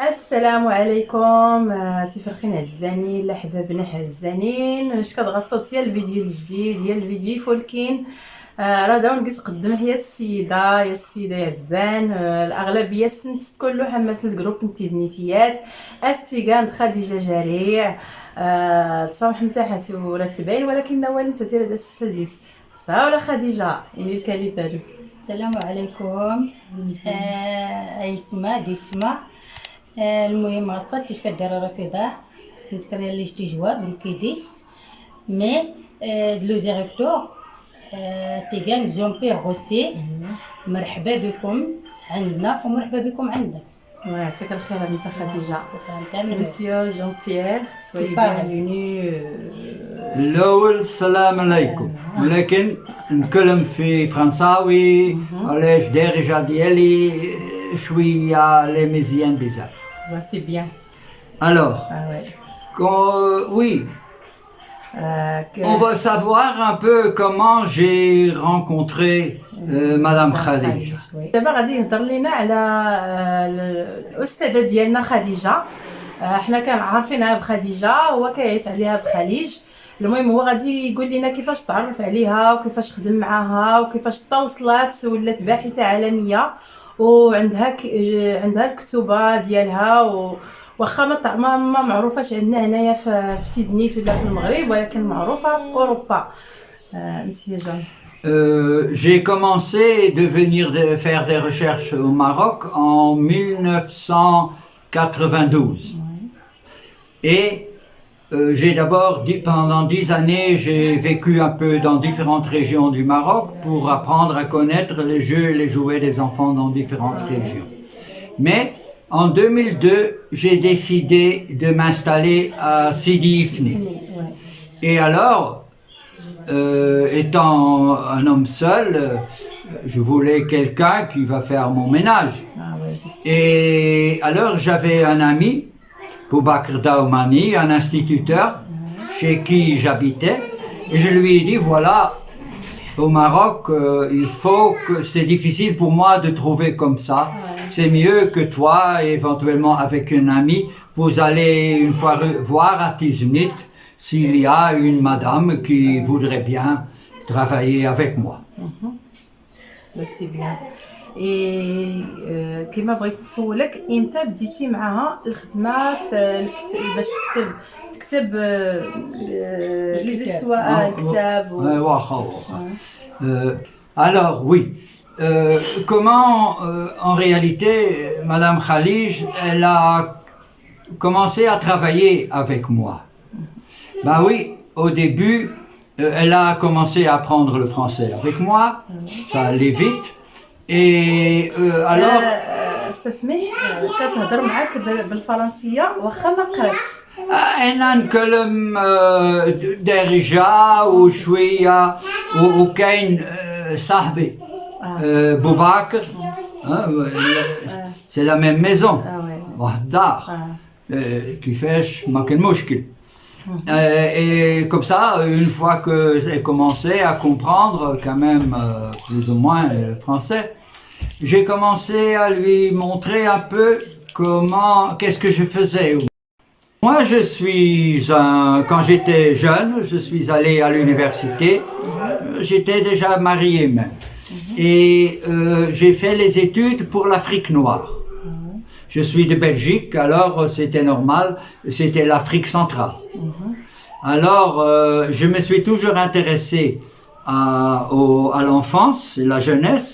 السلام عليكم تفرقين عزانين لحبابنا عزانين واش كتغصوا ديال الفيديو الجديد ديال الفيديو فولكين. راه داو نقص قدم حياه السيده عزان. الاغلبيه سنت تكون له حماس الجروب نتيزنيتيات استيغاند خديجه جريع تصاوح نتاعها ولا تبين ولكن نوال نساتي هذا السلبيت صا خديجه يعني الكلمه. السلام عليكم. ايسما ديسما المهم غصات كيش كدير راسي ضاع نتكرر لي شتي جواب بالكيديس مي دلو ديريكتور تيغان جون غوسي. مرحبا بكم عندنا ومرحبا بكم عندك. يعطيك الخير انت خديجه. مسيو جون بيير سوي بيانفيني. الاول السلام عليكم ولكن نتكلم في فرنساوي علاش دارجه ديالي شويه لي ميزيان بيزار. C'est bien. Alors, oui, on va savoir un peu comment j'ai rencontré Madame Khadija. دابا غادي يهضر لينا على الاستاذه ديالنا خديجه. حنا كنعرفينها بخديجه هو كيعيط عليها بخليج. المهم هو غادي يقول لنا كيفاش تعرف عليها وكيفاش خدم معاها وكيفاش توصلات ولات باحثه عالميه وعندها الكتوبه ديالها واخا ما معروفاش عندنا هنايا في تيزنيت ولا في المغرب ولكن معروفه في اوروبا. مسيو جان. J'ai commencé de venir faire des recherches au Maroc en 1992. Et j'ai d'abord, pendant 10 années, j'ai vécu un peu dans différentes régions du Maroc pour apprendre à connaître les jeux et les jouets des enfants dans différentes régions. Mais en 2002, j'ai décidé de m'installer à Sidi Ifni. Et alors, étant un homme seul, je voulais quelqu'un qui va faire mon ménage. Et alors, j'avais un ami, Boubacar Daoumani, un instituteur chez qui j'habitais, et je lui ai dit voilà, au Maroc, il faut que c'est difficile pour moi de trouver comme ça. C'est mieux que toi, éventuellement avec un ami, vous allez une fois voir à Tiznit s'il y a une madame qui voudrait bien travailler avec moi. C'est bien. كما بغيت نسولك امتى بديتي معها الخدمه في باش تكتب لي زيستوار الكتاب Alors oui, comment en réalité Madame Khalij elle a commencé à travailler avec moi. Ben oui, au début elle a commencé à apprendre le français avec moi, ça allait vite. Et alors استسمح كتهضر معاك بالفرنسيه واخا ما قراتش. انا نكلم دارجه وشويه وكاين صاحبي بوباكر سي لا ميم ميزون واحد الدار كيفاش ما كان مشكل. Et comme ça, une fois que j'ai commencé à comprendre quand même plus ou moins le français, j'ai commencé à lui montrer un peu qu'est-ce que je faisais. Moi, quand j'étais jeune, je suis allé à l'université, j'étais déjà marié même. Et j'ai fait les études pour l'Afrique noire. Je suis de Belgique, alors c'était normal, c'était l'Afrique centrale. Alors, je me suis toujours intéressé à l'enfance et la jeunesse.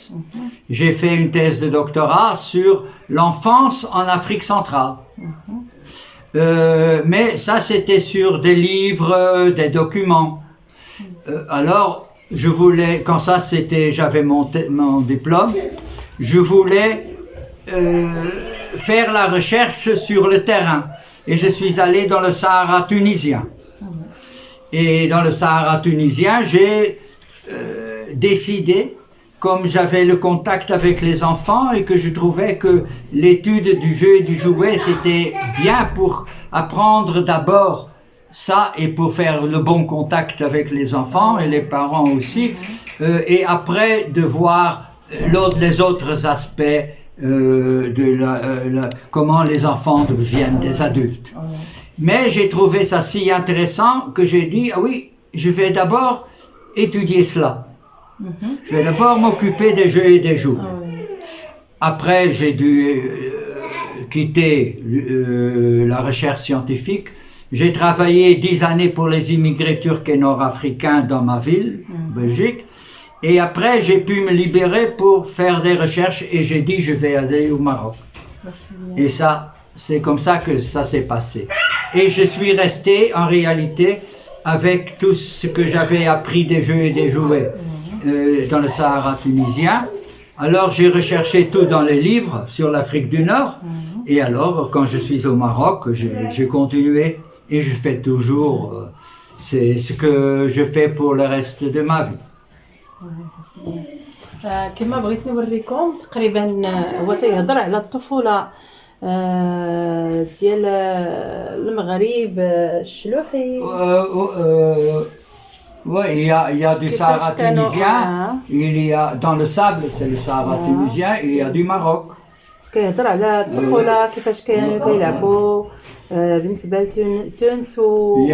J'ai fait une thèse de doctorat sur l'enfance en Afrique centrale. Mais ça, c'était sur des livres, des documents. Alors, je voulais, quand ça c'était, j'avais mon diplôme, je voulais faire la recherche sur le terrain. Et je suis allé dans le Sahara tunisien. Et dans le Sahara tunisien, j'ai décidé, comme j'avais le contact avec les enfants et que je trouvais que l'étude du jeu et du jouet, c'était bien pour apprendre d'abord ça et pour faire le bon contact avec les enfants et les parents aussi, et après de voir les autres aspects comment les enfants deviennent des adultes. Mais j'ai trouvé ça si intéressant que j'ai dit, ah oui, je vais d'abord étudier cela. Je vais d'abord m'occuper des jeux et des jouets. Après, j'ai dû quitter la recherche scientifique. J'ai travaillé 10 années pour les immigrés turcs et nord-africains dans ma ville, Belgique. Et après, j'ai pu me libérer pour faire des recherches et j'ai dit, je vais aller au Maroc. Et ça, c'est comme ça que ça s'est passé. Et je suis resté, en réalité, avec tout ce que j'avais appris des jeux et des jouets dans le Sahara tunisien. Alors, j'ai recherché tout dans les livres sur l'Afrique du Nord. Et alors, quand je suis au Maroc, j'ai continué et je fais toujours. C'est ce que je fais pour le reste de ma vie. كما بغيت نوريكم تقريبا هو تيهضر على الطفوله ديال المغرب الشلوحي. Oui, il y a du Sahara tunisien, il y a dans le sable, c'est le Sahara tunisien, et il y a du Maroc. كيهضر على الطفوله كيفاش كانوا كيلعبوا بالنسبه لتونس Il y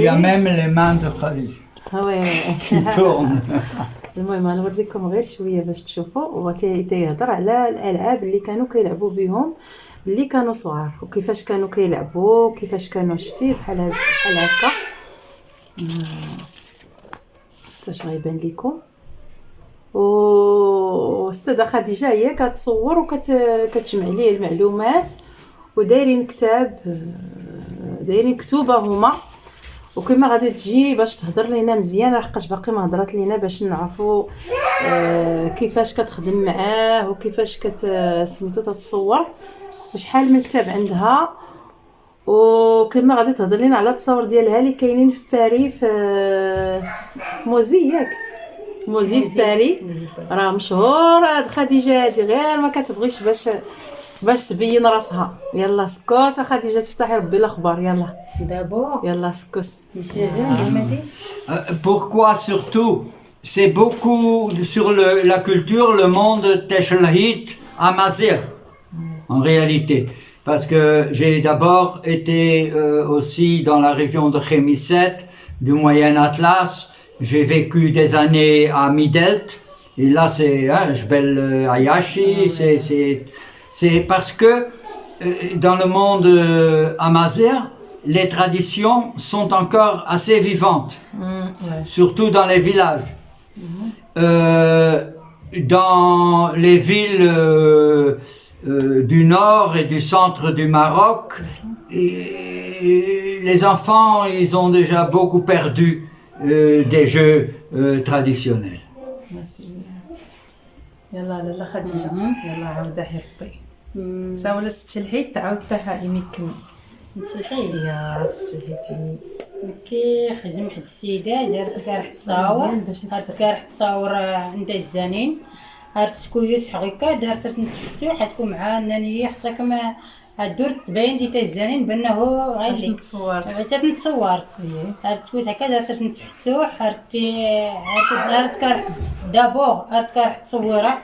a même les mains de Khalid qui tournent. المهم نوريكم غير شويه باش تشوفوا. هو تيهضر على الالعاب اللي كانوا كيلعبوا بهم اللي كانوا صغار وكيفاش كانوا كيلعبوا كيفاش كانوا شتي بحال هكا. فاش غيبان لكم والسيده خديجه هي كتصور وكتجمع ليه المعلومات ودايرين كتاب دايرين كتوبه هما وكما غادي تجي باش تهضر لينا مزيان لحقاش باقي ما هضرات لينا باش نعرفوا كيفاش كتخدم معاه وكيفاش سميتو تتصور وشحال من كتاب عندها. وكما غادي تهضر لينا على التصاور ديالها اللي كاينين في باري في موزي في باري. راه مشهور هاد خديجه هادي غير ما كتبغيش باش تبين راسها. يلا سكوس خديجه تفتحي ربي الاخبار. يلا دابور يلا سكوس. Pourquoi surtout c'est beaucoup sur la culture, le monde Teshlahit Amazigh en réalité. Parce que j'ai d'abord été aussi dans la région de Khémisset, du Moyen Atlas. J'ai vécu des années à Midelt. Et là, c'est Jbel Ayashi. C'est parce que dans le monde amazigh, les traditions sont encore assez vivantes. Surtout dans les villages. Dans les villes du nord et du centre du Maroc, et les enfants, ils ont déjà beaucoup perdu des jeux traditionnels. يلا لاله خديجه يلا عاود حي ربي ساوله ست الحيت عاود تاع يمكن نتسلحي يا ست الحيت كي خزم واحد السيده دارت كاع تصاور دارت كاع تصاور عند الزنين هاد تكويت حقيقه دارت تحتو حتكون مع النانيه حتى كما هادور تبين ديتا الزنين بانه غير تصورت حتى نتصورت هاد تكويت هكا دارت تحتو دارت كاع دابور دارت كاع تصويره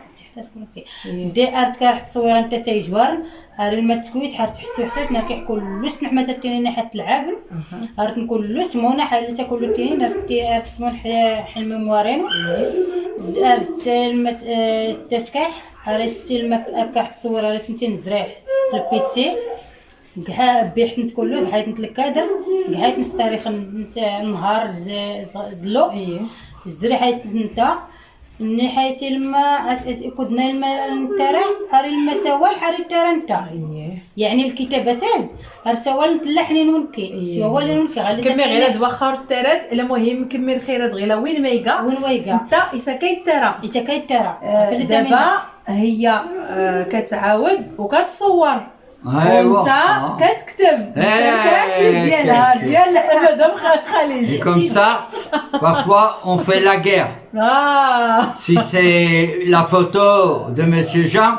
دارت كاع تصويره انت تيجوار هاد المتكويت حار تحتو حتى ناكي كلش نحمه تاني حتى العابن هاد كلش مونا حالته كله تاني دارت مون حلم موارين دارت التشكاح هرستي المكاح تصور على 200 زريح البيسي كاع بيحت كله حيت نت الكادر كاع نت التاريخ النهار دلو الزريحه نتا ني حيت الماء كدنا الماء نترا هاري الماء توال هاري الترا نتا يعني الكتابات هار توال نتلحني نونكي سوا ولا نونكي كمي غير هاد واخا الترات المهم كمي الخيرات غير وين مايقا انت اسكاي الترا دابا هي كتعاود وكتصور وانت كتكتب الكاتب ديالها ديال مدام خليج comme ça Parfois, on fait la guerre. Ah. Si c'est la photo de Monsieur Jean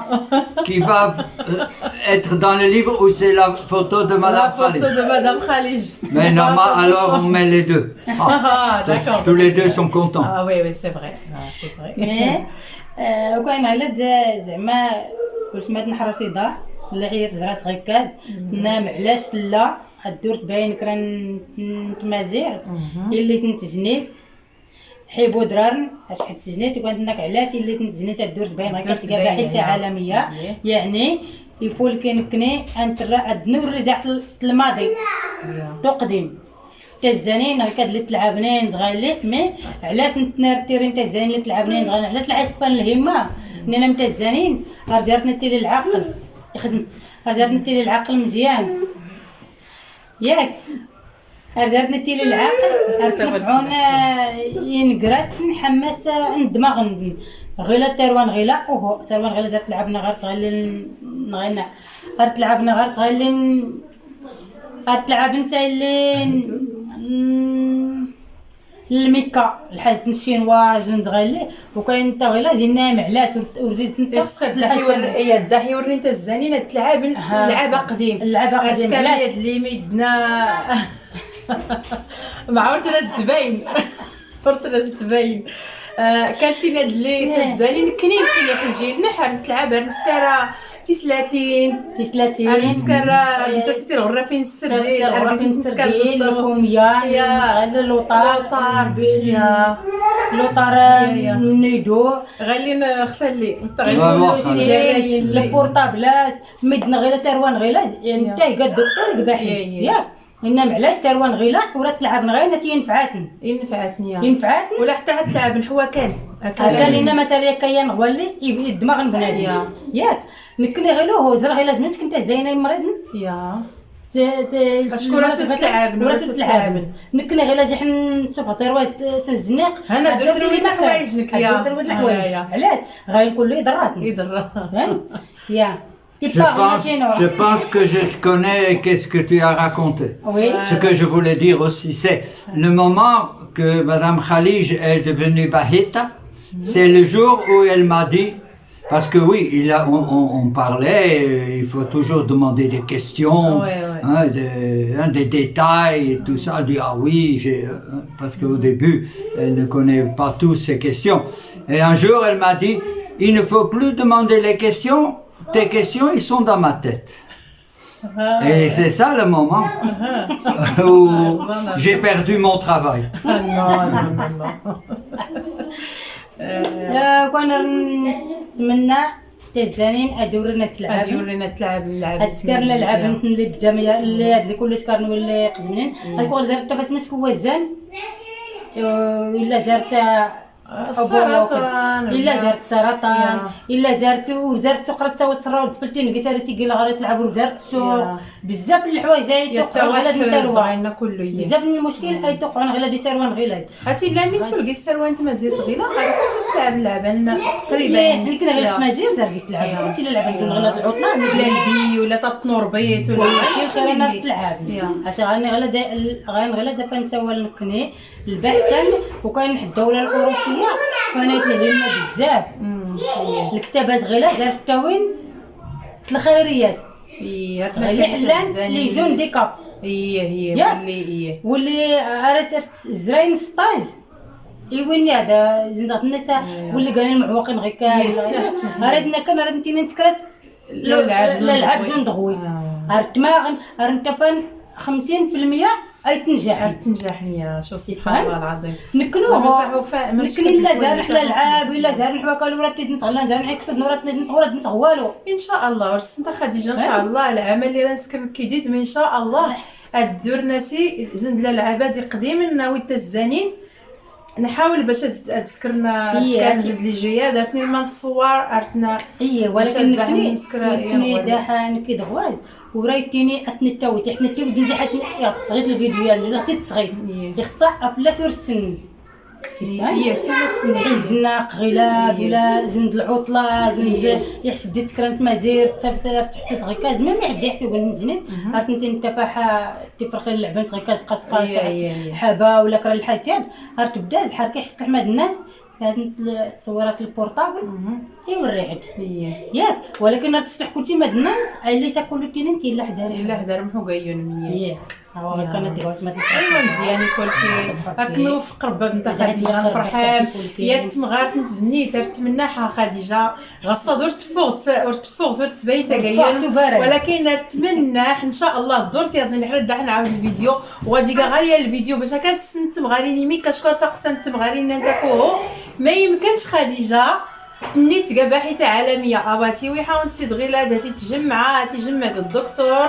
qui va être dans le livre ou c'est la photo de La Madame photo Khalid. de Madame Khalid. Mais normalement, alors on met les deux. Ah, d'accord. Tous les deux sont contents. Ah oui, oui, c'est vrai. Ah, c'est vrai. مي وكاين على زعما قلت ما تنحر رشيدة اللي عيات زرعت غكاد نام علاش لا الدورت باين كرا نتمازيغ اللي تنتجنيت حيبو درارن اش حيت تجنيت وكانت هناك علاش اللي تنتجنيت الدورت باين غكاد الدورت تلقى باين، باحثة عالمية يعني يقول كنكني انت النور تاع الماضي تقدم تزانين هكا اللي تلعبنين صغالي مي علاش نتنرتيرين تزانين اللي تلعبنين صغالي علاش طلعت بان الهمه اننا متزانين رجعت نتي العقل يخدم رجعت نتي العقل مزيان ياك رجعت نتي العقل رسمعونا ينقرات نحمس الدماغ غيلا تروان غيلا وهو تروان غيلا زات لعبنا غير تغلي نغينا غير تلعبنا غير تغلي غتلعب انت اللي الميكا الحاجة الشينواز ندغالي وكاين انت غيلا ديالنا معلات ورديت انت خصك الدحي يوري انت الزانين تلعب اللعبه قديم علاش اللي ميدنا ما عرفت لا تبين عرفت لا تبين كانتينا اللي تزانين كنين يحجي نحر تلعب نسكره تسلاتين نسكره انت سيتي الغرة فين السردين الغرفين السردين الكوميا يا اللوطار يا اللوطار نيدو غالي نختلي البورطابلات مدنا غير تروان غيلا يعني انت قد باحث ياك انما علاش تروان غيلا ورا تلعب غير ينفعتني ولا حتى تلعب الحواكان هكا لينا مثلا كاين غوالي يبني الدماغ البنادم ياك نكلي غيلو هو زرا غيلا بنت كنت زينه المريض يا شكون راسو تلعب نكلي غيلا دي نشوفها طيروات الزنيق انا درت لي حوايجك يا درت الحوايج علاش غينقول له يضراتني يا Je pense que je te connais qu'est-ce que tu as raconté. Oui. Ce que je voulais dire aussi, c'est le moment que Madame Khalid est devenue Bahita, c'est le jour où elle m'a dit, parce que oui, on parlait, il faut toujours demander des questions, des détails et tout ça. Elle dit, ah oui, parce qu'au début, elle ne connaît pas toutes ces questions. Et un jour, elle m'a dit, il ne faut plus demander les questions. Tes questions, ils sont dans ma tête. Et c'est ça le moment où j'ai perdu mon travail. كنا نتمنى تزانين ادورنا تلعب اذكر اللعب اللي بدا اللي هاد كل سكرنا ولا قدمين تقول زرت بس مش هو الزان الا زرت السرطان الا زرت سرطان الا زرت قرات وتراود تفلتين قلت لها تيجي لها تلعب وزرت بزاف الحوايج توقعوا على التروان كله بزاف من المشكل اي توقعوا على دي تروان غير هاتي لا نيت سلقي التروان انت ما زيرت غير تلعب اللعبه تقريبا يمكن غير ما زير زرت تلعب انت لعبه دون غير العطله ولا البي ولا تطنور بيت ولا شي خير انا تلعب حتى غني غير دابا نسوى نكني البحثا وكان الدوله الاوروبيه كانت الهمه بزاف الكتابات غير دارت تاوين الخيريات غير حلان لي جون ديكاب هي واللي عرفت زراين ستاج وين هذا زنت الناس واللي قال المعوقين غير هردنا كان رنتينا نتكرت لعب دون ضغوي الدماغ رنتفن 50% اي تنجح يا شو سبحان الله العظيم نكنوها نكني لا زار حلا العاب ولا زار نحوا قالوا راه تيت نتغلا زار نحكسد نورات نتغورد نتغوالو ان شاء الله ورسنت خديجه ان شاء الله العمل اللي رانسكن كيديد من ان شاء الله الدور ناسي زند الالعاب هذه قديم ناوي الزانين نحاول باش تذكرنا زد لي جايه دارتني ما نتصور ارتنا ولكن نكني داحا نكي دغواز ورايتيني اتنتاوي تحنتي بدون حتى صغيت الفيديو يعني غتي تصغيت يخصها افلا ترسن هي سنة حزنا قغلاب ولا زند العطله زند يحس ديت كرنت مازير تبدا تحت غيكاز ما يعدي حتى يقول نزنت عرفت انت فاحه تفرخي اللعبه غيكاز قصقه حابه ولا كرا الحاجات تبدا تحركي حس احمد الناس هاد التصويرات البورطابل يوري عاد ياك ولكن تستحكوا ماد الناس اللي تاكلوا تيننتي الا حدار محوقيون مية هو كانت ديوات ما ايوا مزيان ولكن راك موفق رباب نتا خديجه فرحان يا تمغار نتزني ترتمنى خديجه غصه دور تفوق دور تبين تاكاين ولكن نتمنى ان شاء الله دورتي هاد الحرد داح نعاود الفيديو وغادي غاليه الفيديو باش كتسنت مغاريني مي كشكر ساقسنت مغارينا نتاكو ما يمكنش خديجه نيت باحثه عالميه اباتي ويحاول تدغيلا هاتي تجمع الدكتور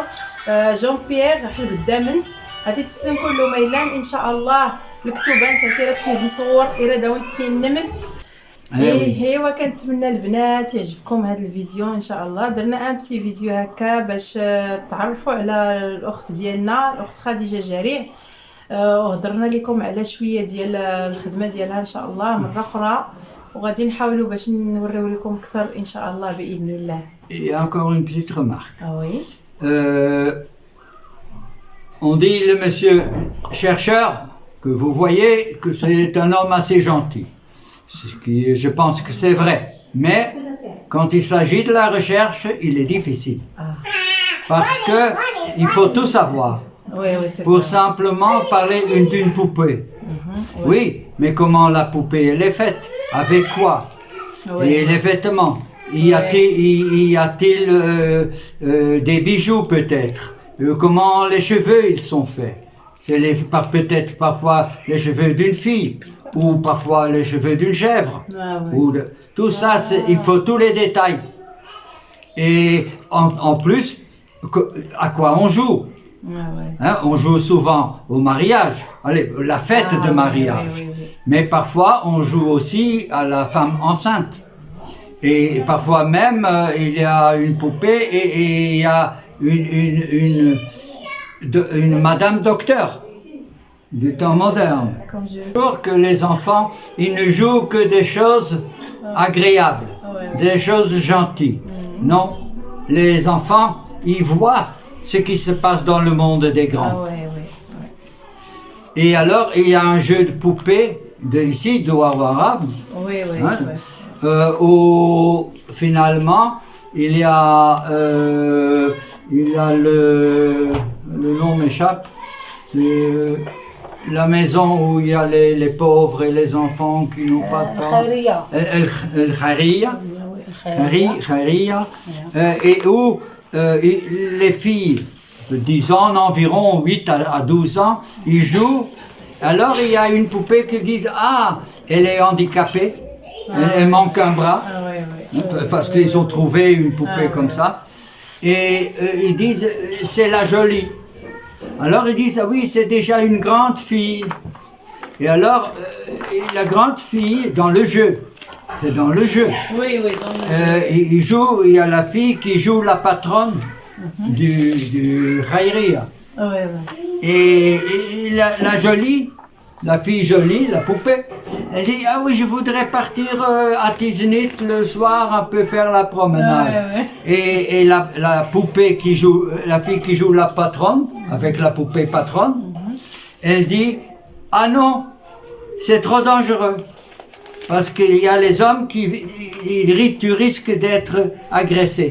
جون بيير حل قدامنس هاتي تسن كله ميلان ان شاء الله الكتوبان ساتي راه فيه نصور اراده ونتنين نمد هي وكنتمنى البنات يعجبكم هذا الفيديو ان شاء الله. درنا ان بتي فيديو هكا باش تعرفوا على الاخت ديالنا الاخت خديجه جريع وهضرنا لكم على شويه ديال الخدمه ديالها ان شاء الله مره اخرى وغادي نحاولوا باش نوريو لكم اكثر ان شاء الله باذن الله. Et encore une petite remarque. Ah oui. On dit le monsieur chercheur que vous voyez que c'est un homme assez gentil. Ce qui, je pense que c'est vrai. Mais quand il s'agit de la recherche, il est difficile. Parce que il faut tout savoir. Oui, c'est pour vrai. Simplement parler d'une poupée. Oui, mais comment la poupée elle est faite? Avec quoi? Et les vêtements. Y a-t-il des bijoux peut-être? Comment les cheveux ils sont faits? C'est peut-être parfois les cheveux d'une fille ou parfois les cheveux d'une chèvre. Tout ça, il faut tous les détails. Et en plus, à quoi on joue? Hein, on joue souvent au mariage, allez, la fête de mariage. Mais parfois on joue aussi à la femme enceinte. Et parfois même il y a une poupée et il y a une madame docteur du temps moderne. Pour que les enfants, ils ne jouent que des choses agréables, des choses gentilles. Non, les enfants, ils voient ce qui se passe dans le monde des grands. Et alors, il y a un jeu de poupée, ici, d'Ouawara, où finalement, il y a le nom m'échappe, la maison où il y a les pauvres et les enfants qui n'ont pas de parents. El Kharia. Et où les filles de 10 ans, environ 8 à 12 ans, ils jouent. Alors il y a une poupée qui dit ah, elle est handicapée, elle manque un bras, parce qu'ils ont trouvé une poupée comme ça. Et ils disent c'est la jolie. Alors ils disent ah oui, c'est déjà une grande fille. Et alors la grande fille dans le jeu. C'est dans le jeu. Il joue, il y a la fille qui joue la patronne du Khairia. Et la jolie, la fille jolie, la poupée, elle dit ah oui, je voudrais partir à Tiznit le soir un peu faire la promenade. Et la poupée qui joue, la fille qui joue la patronne, avec la poupée patronne, elle dit ah non, c'est trop dangereux. Parce qu'il y a les hommes tu risques d'être agressé.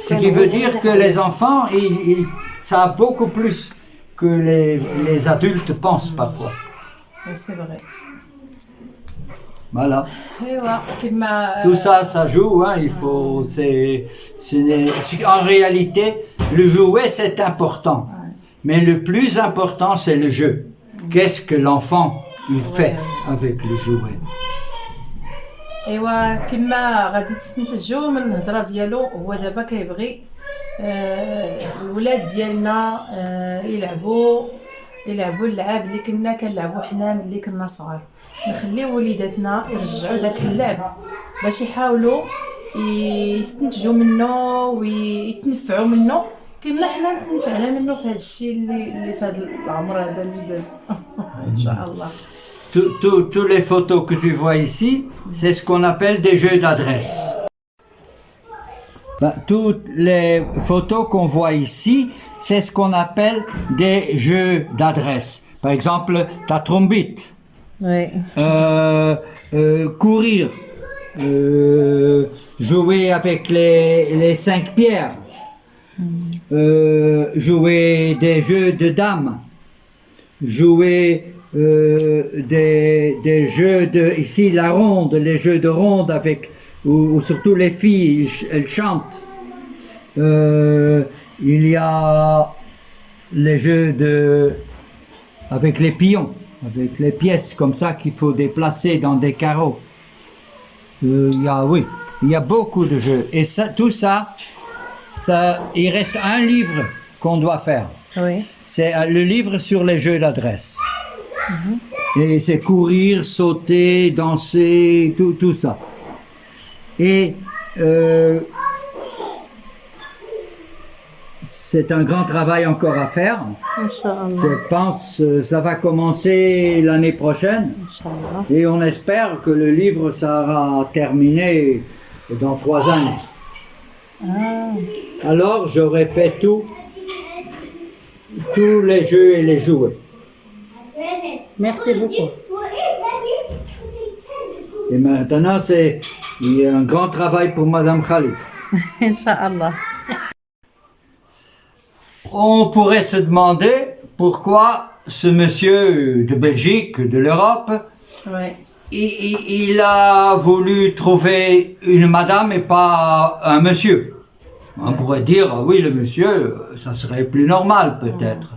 Ce qui veut dire que les enfants, ils savent beaucoup plus que les adultes pensent parfois. C'est vrai. Voilà. Tout ça, ça joue. Hein, il faut. En réalité, le jouet c'est important, mais le plus important c'est le jeu. Qu'est-ce que l'enfant il fait avec le jouet. ايوا كما غادي تستنتجوا من الهضره ديالو هو دابا كيبغي الولاد ديالنا يلعبوا اللعاب اللي كنا كنلعبوا حنا ملي كنا صغار. نخليو وليداتنا يرجعوا داك اللعب باش يحاولوا يستنتجوا منه ويتنفعوا منه كما حنا تنفعنا منه في هذا الشيء اللي في هذا العمر هذا اللي داز ان شاء الله. Toutes les photos que tu vois ici, c'est ce qu'on appelle des jeux d'adresse. Toutes les photos qu'on voit ici, c'est ce qu'on appelle des jeux d'adresse. Par exemple, ta trombite, Oui. courir, jouer avec les 5 pierres, jouer des jeux de dames, jouer des jeux de, ici la ronde, les jeux de ronde avec, où surtout les filles, elles chantent. Il y a les jeux avec les pions, avec les pièces comme ça qu'il faut déplacer dans des carreaux. Il y a beaucoup de jeux. Et ça, tout ça, il reste un livre qu'on doit faire. Oui. C'est le livre sur les jeux d'adresse. Et c'est courir, sauter, danser, tout ça. Et c'est un grand travail encore à faire. Inch'Allah. Je pense que ça va commencer l'année prochaine. Inch'Allah. Et on espère que le livre sera terminé dans 3 années. Alors j'aurai fait tous les jeux et les jouets. Merci beaucoup. Et maintenant, il y a un grand travail pour Madame Khalid. Inch'Allah. On pourrait se demander pourquoi ce monsieur de Belgique, de l'Europe, Oui. il a voulu trouver une madame et pas un monsieur. On pourrait dire, ah oui, le monsieur, ça serait plus normal peut-être.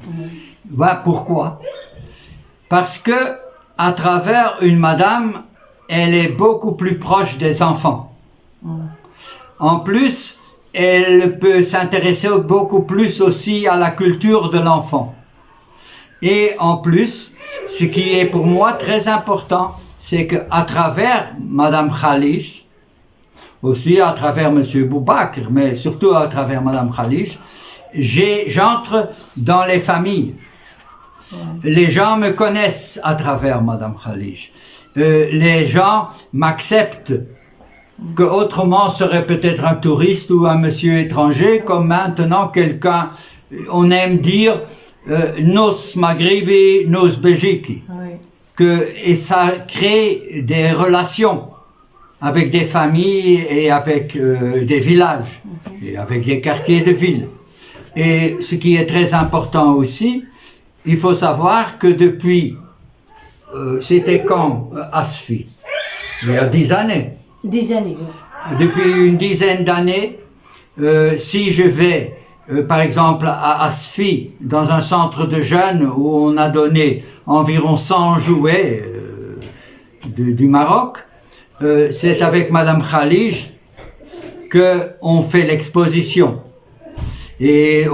Voilà pourquoi. Parce que à travers une madame, elle est beaucoup plus proche des enfants. En plus, elle peut s'intéresser beaucoup plus aussi à la culture de l'enfant. Et en plus, ce qui est pour moi très important, c'est qu'à travers Madame Khalish, aussi à travers Monsieur Boubakr, mais surtout à travers Madame Khalish, j'entre dans les familles. Les gens me connaissent à travers Madame Khalish. Les gens m'acceptent, que autrement serait peut-être un touriste ou un monsieur étranger, comme maintenant quelqu'un, on aime dire nos Maghribi, nos Belgique, et ça crée des relations avec des familles et avec des villages et avec des quartiers de ville. Et ce qui est très important aussi, il faut savoir que depuis, c'était quand Asfi? Il y a 10 années. 10 années. Depuis une dizaine d'années, si je vais, par exemple, à Asfi, dans un centre de jeunes où on a donné environ 100 jouets du Maroc, c'est avec Madame Khalij qu'on fait l'exposition. Et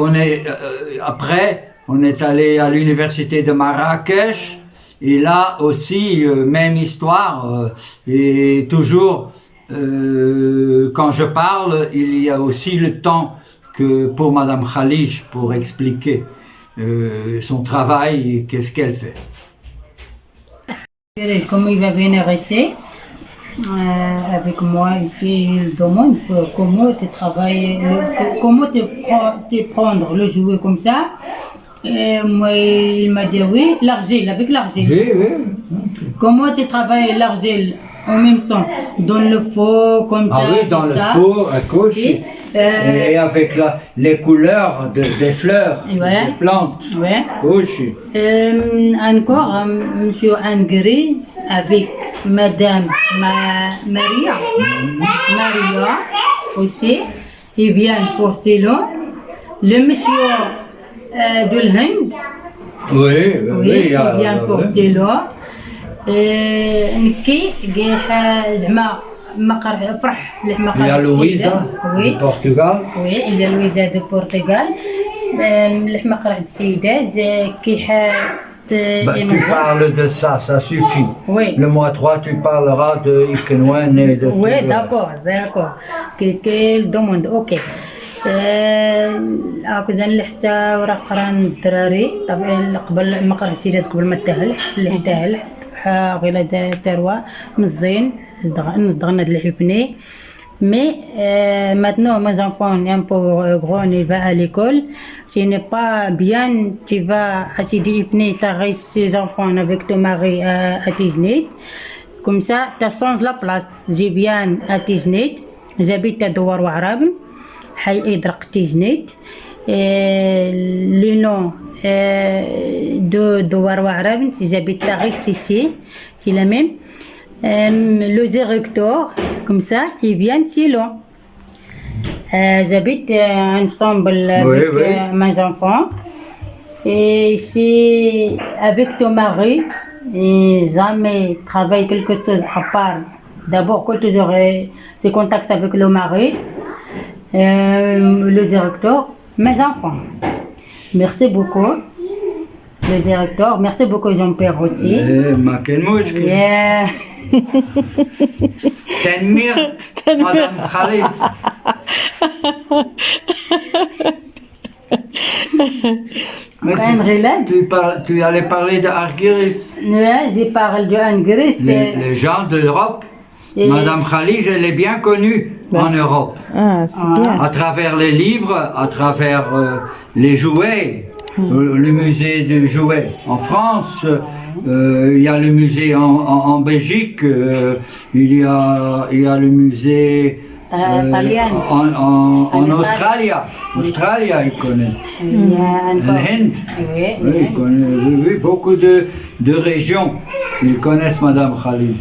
après, on est allé à l'université de Marrakech, et là aussi, même histoire, et toujours, quand je parle, il y a aussi le temps que pour Madame Khalij pour expliquer son travail et qu'est-ce qu'elle fait. Comme il va venir ici, avec moi ici, il demande comment tu travailles, comment tu prendre le jouet comme ça. Et moi, il m'a dit oui, l'argile, avec l'argile. Oui. Comment tu travailles l'argile en même temps, dans le four, comme ça. Ah oui, dans le four, à gauche. Et avec les couleurs des fleurs, des plantes. Ouais. Gauche. Encore, monsieur Angri, avec Madame Maria aussi, il vient pour Ceylan. Le monsieur de l'Inde, oui, il vient pour Ceylan. نكي زعما مقر فرح Il y a Louisa du Portugal. Oui, il y a Louisa du Portugal. المقرع السيدات كي Tu parles de ça suffit. Oui. Le mois 3, tu parleras de Ikenwen et de... Oui, d'accord. Qu'est-ce qu'elle demande? Ok. كذا اللي حتى ورا قران الدراري طبعا قبل المقرع السيدات قبل ما تهل اللي تهل غير تروى مزين نضغنا de l'hypnée. Mais maintenant, mes enfants un peu grands, ils vont à l'école. Ce n'est pas bien, tu vas à Sidi-Ifni, tu as ces enfants avec ton mari à Tiznit. Comme ça, tu changes la place. Je viens à Tiznit, j'habite à Douar Ouarabn, Hay Idrak Tiznit. Le nom de Douar Ouarabn, si j'habite à Ici, c'est la même. Le directeur, comme ça, il vient chez nous. J'habite ensemble avec mes enfants. Et c'est avec ton mari, et jamais travaille quelque chose à part. D'abord, quand tu aurais des contacts avec le mari, le directeur, mes enfants. Merci beaucoup. Le directeur, merci beaucoup Jean-Pierre aussi. Yeah. تنميرت مدام خليل. Tu allais parler de Argyris. Oui, je parle de Argyris. Les gens de l'Europe. Madame Khalid, elle est bien connue en Europe. Ah, c'est bien. À travers les livres, à travers les jouets, le musée de jouets en France. Il y a le musée en Belgique, il y a le musée en Australie. Australie, il connaît. En Inde. Oui, il connaît, beaucoup de régions. Ils connaissent Madame Khalid.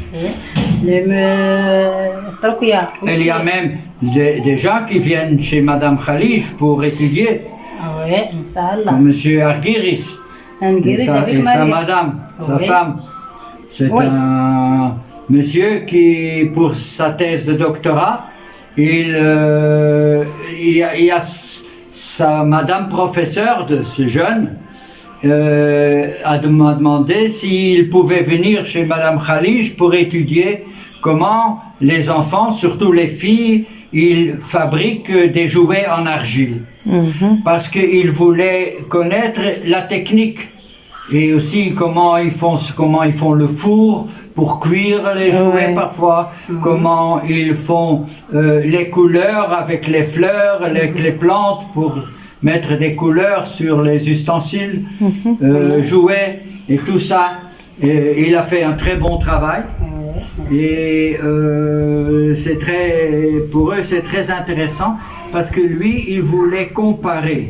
Il y a même des gens qui viennent chez Madame Khalid pour étudier. Comme Monsieur Argyris. Et sa madame, sa femme. C'est un monsieur qui, pour sa thèse de doctorat, il y a sa madame professeure de ce jeune a demandé s'il pouvait venir chez Madame Khalid pour étudier comment les enfants, surtout les filles, ils fabriquent des jouets en argile. Parce qu'ils voulaient connaître la technique et aussi comment ils font le four pour cuire les jouets parfois, comment ils font les couleurs avec les fleurs, les plantes pour mettre des couleurs sur les ustensiles, jouets et tout ça. Et il a fait un très bon travail. Et pour eux c'est très intéressant parce que lui il voulait comparer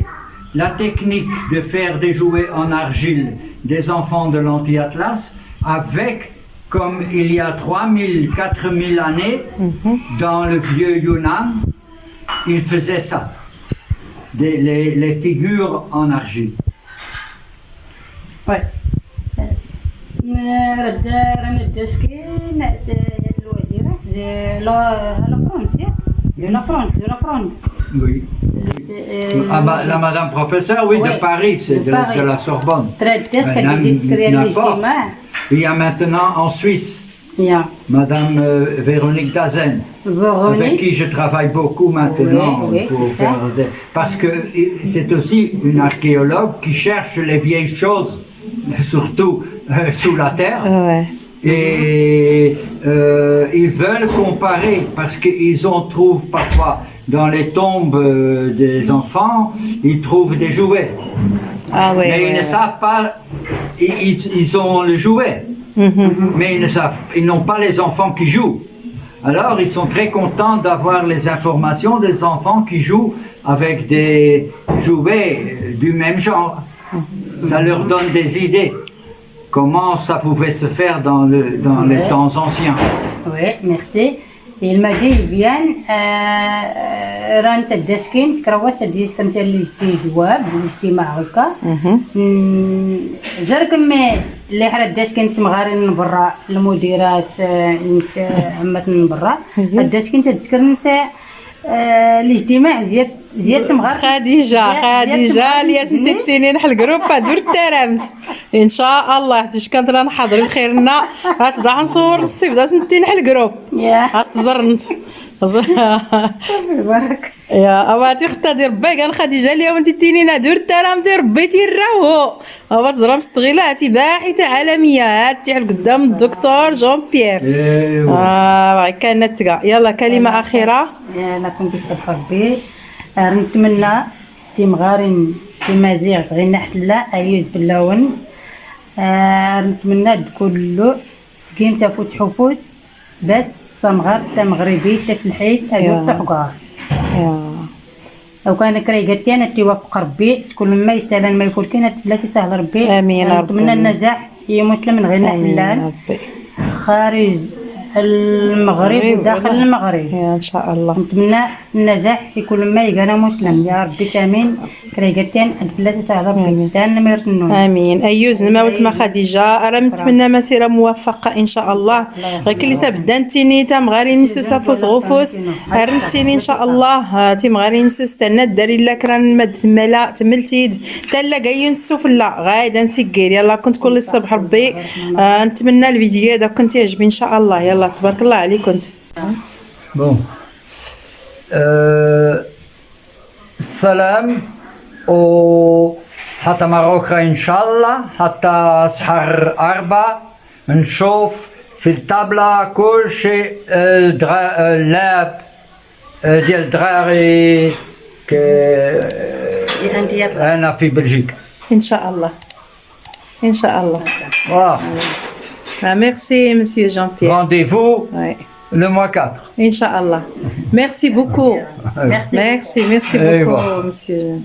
la technique de faire des jouets en argile des enfants de l'Anti-Atlas avec, comme il y a 3000, 4000 années dans le vieux Yunnan, ils faisaient ça, les figures en argile. Ouais. La France. Oui. La madame professeure, oui, de Paris, c'est de la Sorbonne. Il y a maintenant en Suisse, Madame Véronique Dazen, avec qui je travaille beaucoup maintenant. Parce que c'est aussi une archéologue qui cherche les vieilles choses, surtout sous la terre. Et ils veulent comparer parce qu'ils en trouvent parfois dans les tombes des enfants, ils trouvent des jouets. Mais ils ne savent pas, ils ont le jouet, mais ils n'ont pas les enfants qui jouent. Alors ils sont très contents d'avoir les informations des enfants qui jouent avec des jouets du même genre. Ça leur donne des idées. Comment ça pouvait se faire dans les temps anciens. Oui, merci. Il m'a dit, viens, رانت الدسكين تكروت الديسك نتاع اللي جدي جواب الاجتماع هكا جركم اللي حرا الدسكين تمغارين من برا المديرات عمات من برا الدسكين تذكر نتاع الاجتماع زياد تمغار خديجه الياس انت التنين حل جروب دور الترامت ان شاء الله تشكنت رانا حاضرين خيرنا راه تضع نصور الصيف داز انت نحل جروب تزرنت بارك. يا أباتي خطا دير ربي قال خديجة اليوم انت تينينا درت راه دير ربيتي الراهو أبات زرا مستغلة هاتي باحثة عالمية هاتي قدام الدكتور جون بيير. ايوا كانت تقع. يلا كلمة أخيرة. انا كنت صبح ربي نتمنى تيم غارين تيمازيغ غير نحتلا ايوز باللون نتمنى كله سكيم تفوت حفوت بس تمغار تمغربي تسلحيت ايوز تحقار لو كان كري قلتي انا توفق ربي كل ما يستاهل ما يقول كاين ثلاثه سهل ربي. امين ربي. نتمنى النجاح هي مسلم غير نحلال خارج المغرب وداخل المغرب ان شاء الله. نتمنى النجاح في كل ما يقانا مسلم يا ربي امين كريقتين الثلاثه تاع ربي تاعنا ما يرتنون امين. ايوز نماوت ما خديجه راه نتمنى مسيره موفقه ان شاء الله. غير كلي سبدانتيني تام غاري نسو سافوس غوفوس رنتيني ان شاء الله تيم غاري نسو استنى داري لك راه مد تملا تملتيد تلا جاي نسوفلا غايدا نسكير. يلا كنت كل الصبح ربي نتمنى الفيديو هذا كنت يعجبني ان شاء الله. يلا تبارك الله عليك. كنت بون السلام حتى مروكا إن شاء الله حتى سحر 4 نشوف في الطابلة كل شيء لعب ديال الدراري أنا في بلجيكا ان شاء الله ان شاء الله. ميرسي مسيو جون بيير. Rendez-vous le mois 4. ان شاء الله. ميرسي بوكو. ميرسي بوكو مسيو.